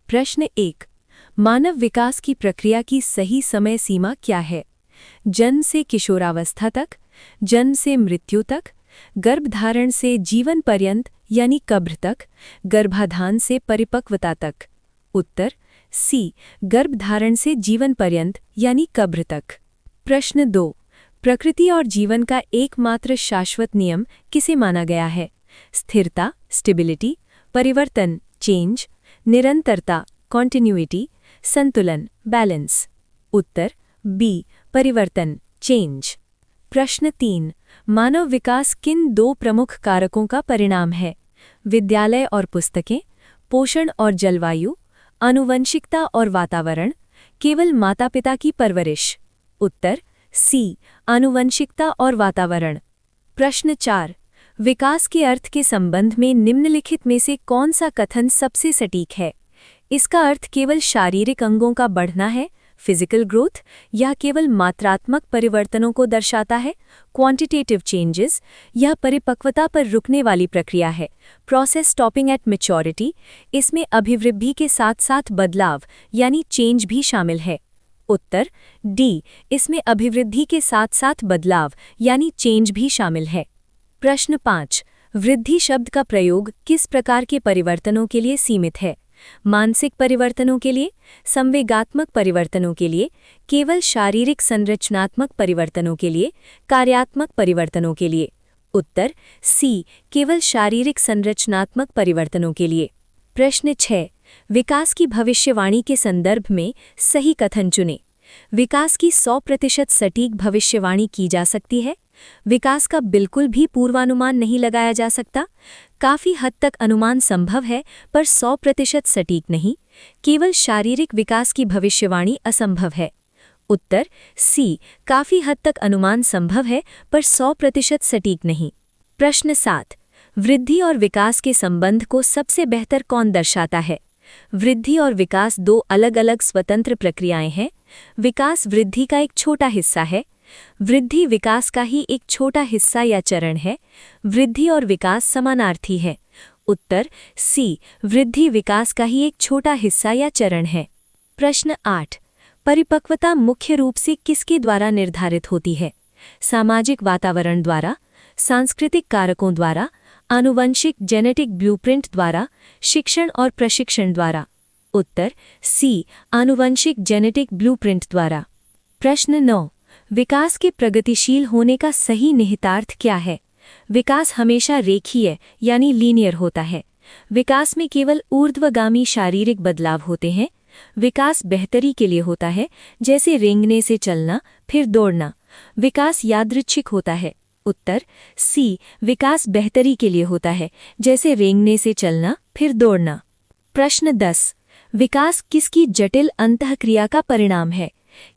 प्रश्न 1। मानव विकास की प्रक्रिया की सही समय सीमा क्या है? जन्म से किशोरावस्था तक, जन्म से मृत्यु तक, गर्भधारण से जीवन पर्यंत यानी कब्र तक, गर्भाधान से परिपक्वता तक। उत्तर सी, गर्भधारण से जीवन पर्यंत यानी कब्र तक। प्रश्न 2। प्रकृति और जीवन का एकमात्र शाश्वत नियम किसे माना गया है? स्थिरता, स्टेबिलिटी, परिवर्तन, चेंज, निरंतरता, कॉन्टिन्यूइटी, संतुलन, बैलेंस। उत्तर बी, परिवर्तन, चेंज। प्रश्न 3। मानव विकास किन 2 प्रमुख कारकों का परिणाम है? विद्यालय और पुस्तकें, पोषण और जलवायु, आनुवंशिकता और वातावरण, केवल माता-पिता की परवरिश। उत्तर सी, आनुवंशिकता और वातावरण। प्रश्न 4। विकास के अर्थ के संबंध में निम्नलिखित में से कौन सा कथन सबसे सटीक है? इसका अर्थ केवल शारीरिक अंगों का बढ़ना है, फिजिकल ग्रोथ, या केवल मात्रात्मक परिवर्तनों को दर्शाता है, क्वांटिटेटिव चेंजेस, या परिपक्वता पर रुकने वाली प्रक्रिया है, प्रोसेस स्टॉपिंग एट मैच्योरिटी। इसमें अभिवृद्धि के साथ साथ बदलाव यानी चेंज भी शामिल है। उत्तर डी, इसमें अभिवृद्धि के साथ साथ बदलाव यानी चेंज भी शामिल है। प्रश्न 5। वृद्धि शब्द का प्रयोग किस प्रकार के परिवर्तनों के लिए सीमित है? मानसिक परिवर्तनों के लिए, संवेगात्मक परिवर्तनों के लिए, केवल शारीरिक संरचनात्मक परिवर्तनों के लिए, कार्यात्मक परिवर्तनों के लिए। उत्तर सी, केवल शारीरिक संरचनात्मक परिवर्तनों के लिए। प्रश्न 6। विकास की भविष्यवाणी के संदर्भ में सही कथन चुनें। विकास की 100% सटीक भविष्यवाणी की जा सकती है। विकास का बिल्कुल भी पूर्वानुमान नहीं लगाया जा सकता। काफी हद तक अनुमान संभव है पर 100% सटीक नहीं। केवल शारीरिक विकास की भविष्यवाणी असंभव है। उत्तर सी, काफी हद तक अनुमान संभव है पर 100% सटीक नहीं। प्रश्न 7। वृद्धि और विकास के संबंध को सबसे बेहतर कौन दर्शाता है? वृद्धि और विकास 2 अलग अलग स्वतंत्र प्रक्रियाएं हैं। विकास वृद्धि का एक छोटा हिस्सा है। वृद्धि विकास का ही एक छोटा हिस्सा या चरण है। वृद्धि और विकास समानार्थी है। उत्तर सी, वृद्धि विकास का ही एक छोटा हिस्सा या चरण है। प्रश्न 8। परिपक्वता मुख्य रूप से किसके द्वारा निर्धारित होती है? सामाजिक वातावरण द्वारा, सांस्कृतिक कारकों द्वारा, आनुवंशिक जेनेटिक ब्लूप्रिंट द्वारा, शिक्षण और प्रशिक्षण द्वारा। उत्तर सी, आनुवंशिक जेनेटिक ब्लूप्रिंट द्वारा। प्रश्न 9। विकास के प्रगतिशील होने का सही निहितार्थ क्या है? विकास हमेशा रेखीय यानी लीनियर होता है। विकास में केवल ऊर्ध्वगामी शारीरिक बदलाव होते हैं। विकास बेहतरी के लिए होता है, जैसे रेंगने से चलना फिर दौड़ना। विकास यादृच्छिक होता है। उत्तर सी, विकास बेहतरी के लिए होता है, जैसे रेंगने से चलना फिर दौड़ना। प्रश्न 10। विकास किसकी जटिल अंतःक्रिया का परिणाम है?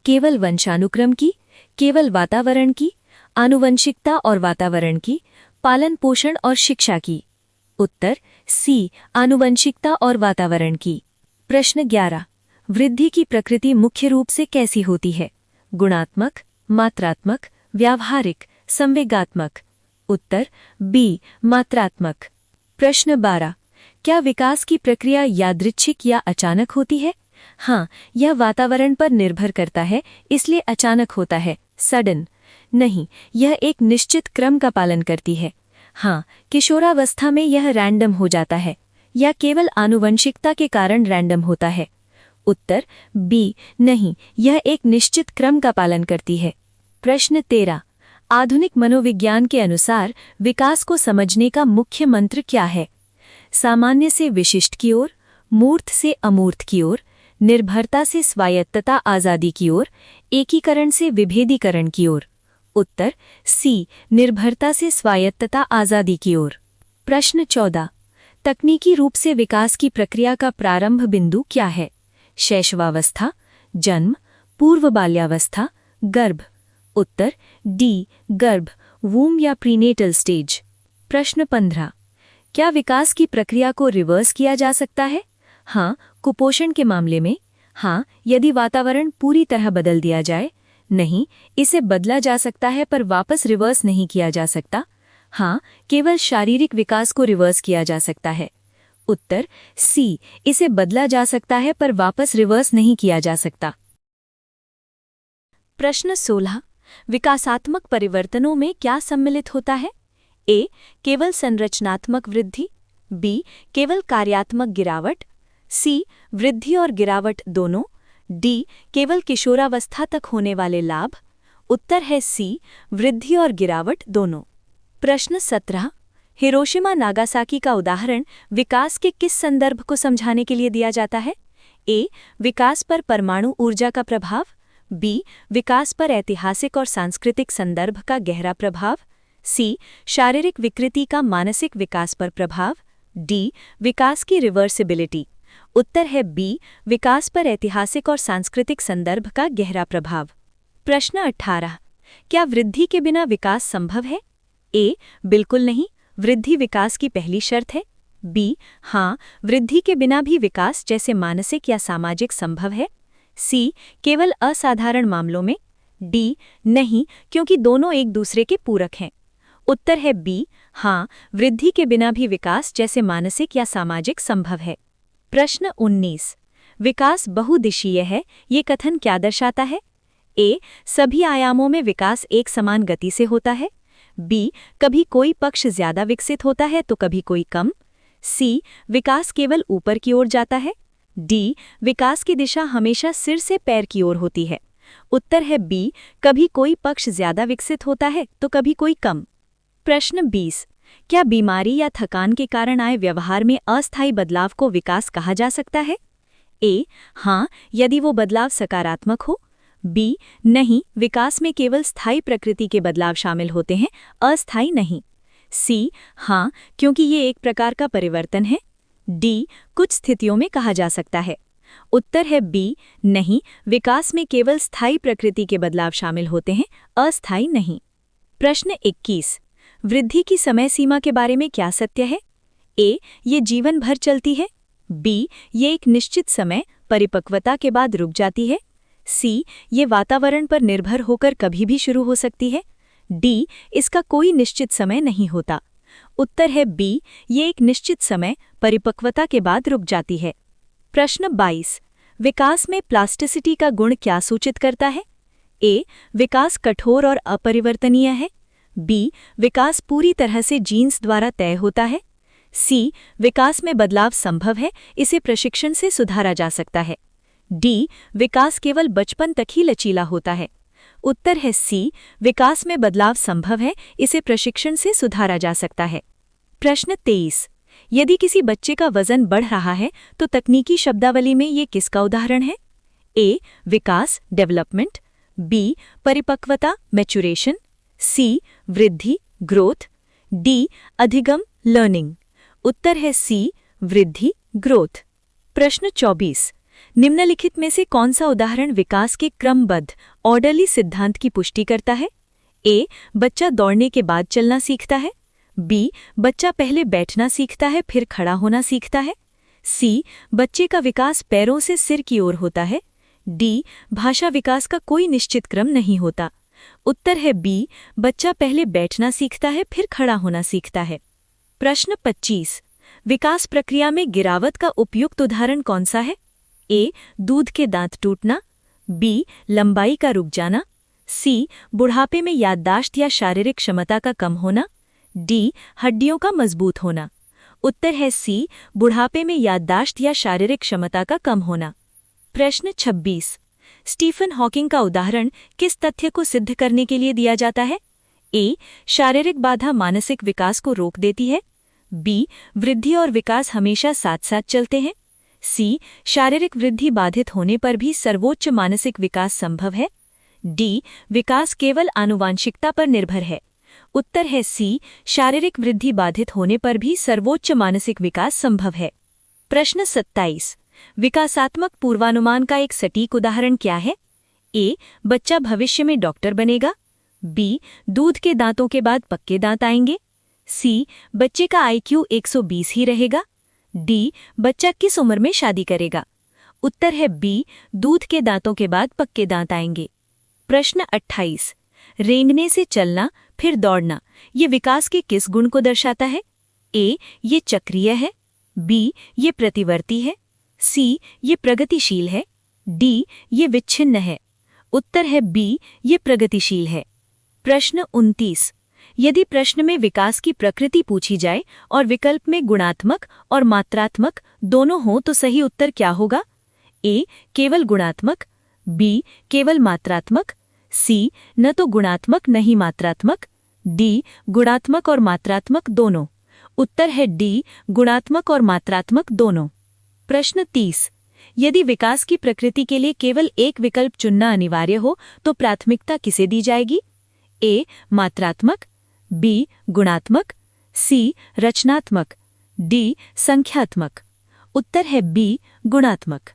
केवल वंशानुक्रम की, केवल वातावरण की, आनुवंशिकता और वातावरण की, पालन पोषण और शिक्षा की। उत्तर सी, आनुवंशिकता और वातावरण की। प्रश्न 11। वृद्धि की प्रकृति मुख्य रूप से कैसी होती है? गुणात्मक, मात्रात्मक, व्यावहारिक, संवेगात्मक। उत्तर बी, मात्रात्मक। प्रश्न 12। क्या विकास की प्रक्रिया यादृच्छिक या अचानक होती है? हाँ, यह वातावरण पर निर्भर करता है, इसलिए अचानक होता है, सडन। नहीं, यह एक निश्चित क्रम का पालन करती है। हाँ, किशोरावस्था में यह रैंडम हो जाता है या केवल आनुवंशिकता के कारण रैंडम होता है। उत्तर बी, नहीं, यह एक निश्चित क्रम का पालन करती है। प्रश्न 13। आधुनिक मनोविज्ञान के अनुसार विकास को समझने का मुख्य मंत्र क्या है? सामान्य से विशिष्ट की ओर, मूर्त से अमूर्त की ओर, निर्भरता से स्वायत्तता आज़ादी की ओर, एकीकरण से विभेदीकरण की ओर। उत्तर सी, निर्भरता से स्वायत्तता आज़ादी की ओर। प्रश्न 14। तकनीकी रूप से विकास की प्रक्रिया का प्रारंभ बिंदु क्या है? शैशवावस्था, जन्म, पूर्व बाल्यावस्था, गर्भ। उत्तर डी, गर्भ, वूम या प्रीनेटल स्टेज। प्रश्न 15। क्या विकास की प्रक्रिया को रिवर्स किया जा सकता है? हाँ, कुपोषण के मामले में। हाँ, यदि वातावरण पूरी तरह बदल दिया जाए। नहीं, इसे बदला जा सकता है पर वापस रिवर्स नहीं किया जा सकता। हाँ, केवल शारीरिक विकास को रिवर्स किया जा सकता है। उत्तर सी, इसे बदला जा सकता है पर वापस रिवर्स नहीं किया जा सकता। प्रश्न 16, विकासात्मक परिवर्तनों में क्या सम्मिलित होता है? ए, केवल संरचनात्मक वृद्धि, बी, केवल कार्यात्मक गिरावट, सी, वृद्धि और गिरावट दोनों, डी, केवल किशोरावस्था तक होने वाले लाभ। उत्तर है सी, वृद्धि और गिरावट दोनों। प्रश्न 17, हिरोशिमा नागासाकी का उदाहरण विकास के किस संदर्भ को समझाने के लिए दिया जाता है? ए, विकास पर परमाणु ऊर्जा का प्रभाव, बी, विकास पर ऐतिहासिक और सांस्कृतिक संदर्भ का गहरा प्रभाव, सी, शारीरिक विकृति का मानसिक विकास पर प्रभाव, डी, विकास की रिवर्सिबिलिटी। उत्तर है बी, विकास पर ऐतिहासिक और सांस्कृतिक संदर्भ का गहरा प्रभाव। प्रश्न 18, क्या वृद्धि के बिना विकास संभव है? ए, बिल्कुल नहीं, वृद्धि विकास की पहली शर्त है। बी, हाँ, वृद्धि के बिना भी विकास जैसे मानसिक या सामाजिक संभव है। सी, केवल असाधारण मामलों में। डी, नहीं, क्योंकि दोनों एक दूसरे के पूरक हैं। उत्तर है बी, हाँ, वृद्धि के बिना भी विकास जैसे मानसिक या सामाजिक संभव है। प्रश्न 19, विकास बहुदिशीय है, ये कथन क्या दर्शाता है? ए, सभी आयामों में विकास एक समान गति से होता है। बी, कभी कोई पक्ष ज्यादा विकसित होता है तो कभी कोई कम। सी, विकास केवल ऊपर की ओर जाता है। डी, विकास की दिशा हमेशा सिर से पैर की ओर होती है। उत्तर है बी, कभी कोई पक्ष ज्यादा विकसित होता है तो कभी कोई कम। प्रश्न 20, क्या बीमारी या थकान के कारण आए व्यवहार में अस्थायी बदलाव को विकास कहा जा सकता है? ए, हाँ, यदि वो बदलाव सकारात्मक हो। बी, नहीं, विकास में केवल स्थायी प्रकृति के बदलाव शामिल होते हैं, अस्थायी नहीं। सी, हाँ, क्योंकि ये एक प्रकार का परिवर्तन है। डी, कुछ स्थितियों में कहा जा सकता है। उत्तर है बी, नहीं, विकास में केवल स्थायी प्रकृति के बदलाव शामिल होते हैं, अस्थायी नहीं। प्रश्न 21, वृद्धि की समय सीमा के बारे में क्या सत्य है? ए, ये जीवन भर चलती है। बी, ये एक निश्चित समय परिपक्वता के बाद रुक जाती है। सी, ये वातावरण पर निर्भर होकर कभी भी शुरू हो सकती है। डी, इसका कोई निश्चित समय नहीं होता। उत्तर है बी, ये एक निश्चित समय परिपक्वता के बाद रुक जाती है। प्रश्न 22, विकास में प्लास्टिसिटी का गुण क्या सूचित करता है? ए, विकास कठोर और अपरिवर्तनीय है। बी, विकास पूरी तरह से जीन्स द्वारा तय होता है। सी, विकास में बदलाव संभव है, इसे प्रशिक्षण से सुधारा जा सकता है। डी, विकास केवल बचपन तक ही लचीला होता है। उत्तर है सी, विकास में बदलाव संभव है, इसे प्रशिक्षण से सुधारा जा सकता है। प्रश्न 23, यदि किसी बच्चे का वजन बढ़ रहा है तो तकनीकी शब्दावली में ये किसका उदाहरण है? ए, विकास डेवलपमेंट, बी, परिपक्वता मैच्योरेशन, सी, वृद्धि ग्रोथ, डी, अधिगम लर्निंग। उत्तर है सी, वृद्धि ग्रोथ। प्रश्न 24, निम्नलिखित में से कौन सा उदाहरण विकास के क्रमबद्ध ऑर्डरली सिद्धांत की पुष्टि करता है? ए, बच्चा दौड़ने के बाद चलना सीखता है। बी, बच्चा पहले बैठना सीखता है फिर खड़ा होना सीखता है। सी, बच्चे का विकास पैरों से सिर की ओर होता है। डी, भाषा विकास का कोई निश्चित क्रम नहीं होता। उत्तर है बी, बच्चा पहले बैठना सीखता है फिर खड़ा होना सीखता है। प्रश्न 25, विकास प्रक्रिया में गिरावट का उपयुक्त उदाहरण कौन सा है? ए, दूध के दांत टूटना, बी, लंबाई का रुक जाना, सी, बुढ़ापे में याददाश्त या शारीरिक क्षमता का कम होना, डी, हड्डियों का मजबूत होना। उत्तर है सी, बुढ़ापे में याददाश्त या शारीरिक क्षमता का कम होना। प्रश्न 26, स्टीफन हॉकिंग का उदाहरण किस तथ्य को सिद्ध करने के लिए दिया जाता है? ए, शारीरिक बाधा मानसिक विकास को रोक देती है। बी, वृद्धि और विकास हमेशा साथ साथ चलते हैं। सी, शारीरिक वृद्धि बाधित होने पर भी सर्वोच्च मानसिक विकास संभव है। डी, विकास केवल आनुवांशिकता पर निर्भर है। उत्तर है सी, शारीरिक वृद्धि बाधित होने पर भी सर्वोच्च मानसिक विकास संभव है। प्रश्न 27, विकासात्मक पूर्वानुमान का एक सटीक उदाहरण क्या है? ए, बच्चा भविष्य में डॉक्टर बनेगा। बी, दूध के दांतों के बाद पक्के दांत आएंगे। सी, बच्चे का IQ 120 ही रहेगा। डी, बच्चा किस उम्र में शादी करेगा? उत्तर है बी, दूध के दांतों के बाद पक्के दांत आएंगे। प्रश्न 28, रेंगने से चलना फिर दौड़ना, ये विकास के किस गुण को दर्शाता है? ए, ये चक्रीय है। बी ये प्रतिवर्ती है, सी ये प्रगतिशील है, डी ये विच्छिन्न है। उत्तर है बी ये प्रगतिशील है। प्रश्न 29। यदि प्रश्न में विकास की प्रकृति पूछी जाए और विकल्प में गुणात्मक और मात्रात्मक दोनों हों तो सही उत्तर क्या होगा? ए केवल गुणात्मक, बी केवल मात्रात्मक, सी न तो गुणात्मक न ही मात्रात्मक, डी गुणात्मक और मात्रात्मक दोनों। उत्तर है डी गुणात्मक और मात्रात्मक दोनों। प्रश्न 30। यदि विकास की प्रकृति के लिए केवल एक विकल्प चुनना अनिवार्य हो तो प्राथमिकता किसे दी जाएगी? ए मात्रात्मक, बी गुणात्मक, सी रचनात्मक, डी संख्यात्मक। उत्तर है बी गुणात्मक।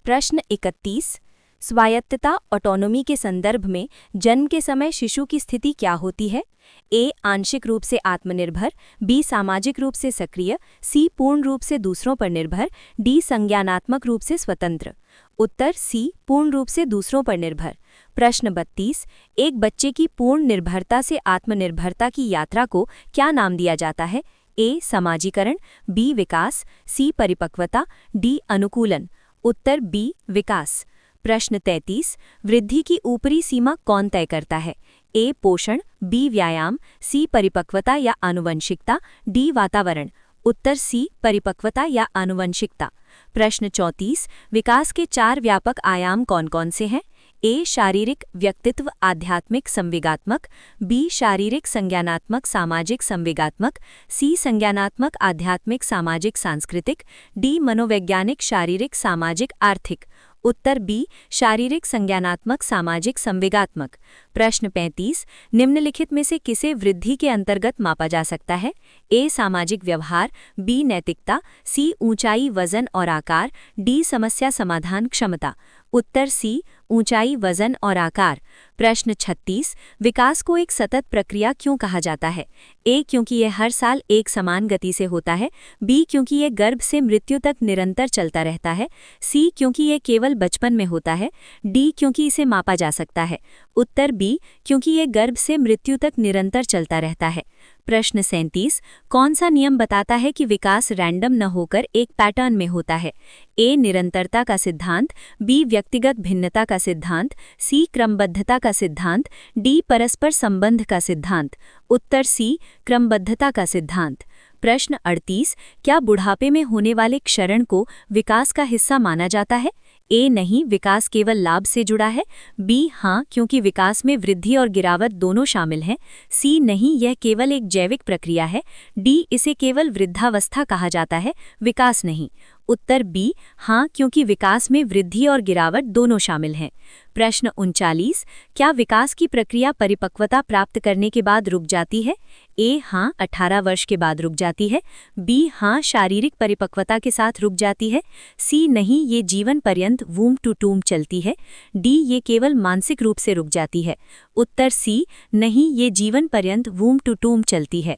प्रश्न 31। स्वायत्तता ऑटोनोमी के संदर्भ में जन्म के समय शिशु की स्थिति क्या होती है? ए आंशिक रूप से आत्मनिर्भर, बी सामाजिक रूप से सक्रिय, सी पूर्ण रूप से दूसरों पर निर्भर, डी संज्ञानात्मक रूप से स्वतंत्र। उत्तर सी पूर्ण रूप से दूसरों पर निर्भर। प्रश्न 32। एक बच्चे की पूर्ण निर्भरता से आत्मनिर्भरता की यात्रा को क्या नाम दिया जाता है? ए समाजीकरण, बी विकास, सी परिपक्वता, डी अनुकूलन। उत्तर बी विकास। प्रश्न 33। वृद्धि की ऊपरी सीमा कौन तय करता है? ए पोषण, बी व्यायाम, सी परिपक्वता या आनुवंशिकता, डी वातावरण। उत्तर सी परिपक्वता या आनुवंशिकता। प्रश्न 34। विकास के 4 व्यापक आयाम कौन कौन से हैं? ए शारीरिक, व्यक्तित्व, आध्यात्मिक, संवेगात्मक, बी शारीरिक, संज्ञानात्मक, सामाजिक, संवेगात्मक, सी संज्ञानात्मक, आध्यात्मिक, सामाजिक, सांस्कृतिक, डी मनोवैज्ञानिक, शारीरिक, सामाजिक, आर्थिक। उत्तर बी शारीरिक, संज्ञानात्मक, सामाजिक, संवेगात्मक। प्रश्न 35। निम्नलिखित में से किसे वृद्धि के अंतर्गत मापा जा सकता है? ए सामाजिक व्यवहार, बी नैतिकता, सी ऊंचाई, वजन और आकार, डी समस्या समाधान क्षमता। उत्तर सी ऊंचाई, वजन और आकार। प्रश्न 36। विकास को एक सतत प्रक्रिया क्यों कहा जाता है? ए क्योंकि यह हर साल एक समान गति से होता है, बी क्योंकि यह गर्भ से मृत्यु तक निरंतर चलता रहता है, सी क्योंकि यह केवल बचपन में होता है, डी क्योंकि इसे मापा जा सकता है। उत्तर बी क्योंकि यह गर्भ से मृत्यु तक निरंतर चलता रहता है। प्रश्न 37। कौन सा नियम बताता है कि विकास रैंडम न होकर एक पैटर्न में होता है? ए निरंतरता का सिद्धांत, बी व्यक्तिगत भिन्नता का सिद्धांत, सी क्रमबद्धता का सिद्धांत, डी परस्पर संबंध का सिद्धांत। उत्तर सी क्रमबद्धता का सिद्धांत। प्रश्न 38। क्या बुढ़ापे में होने वाले क्षरण को विकास का हिस्सा माना जाता है? ए नहीं, विकास केवल लाभ से जुड़ा है, बी हाँ क्योंकि विकास में वृद्धि और गिरावट दोनों शामिल हैं, सी नहीं यह केवल एक जैविक प्रक्रिया है, डी इसे केवल वृद्धावस्था कहा जाता है, विकास नहीं। उत्तर बी हाँ क्योंकि विकास में वृद्धि और गिरावट दोनों शामिल हैं। प्रश्न 39। क्या विकास की प्रक्रिया परिपक्वता प्राप्त करने के बाद रुक जाती है? ए हाँ 18 वर्ष के बाद रुक जाती है, बी हाँ शारीरिक परिपक्वता के साथ रुक जाती है, सी नहीं ये जीवन पर्यंत वूम टू टूम चलती है, डी ये केवल मानसिक रूप से रुक जाती है। उत्तर सी नहीं ये जीवन पर्यंत वूम टू टूम चलती है।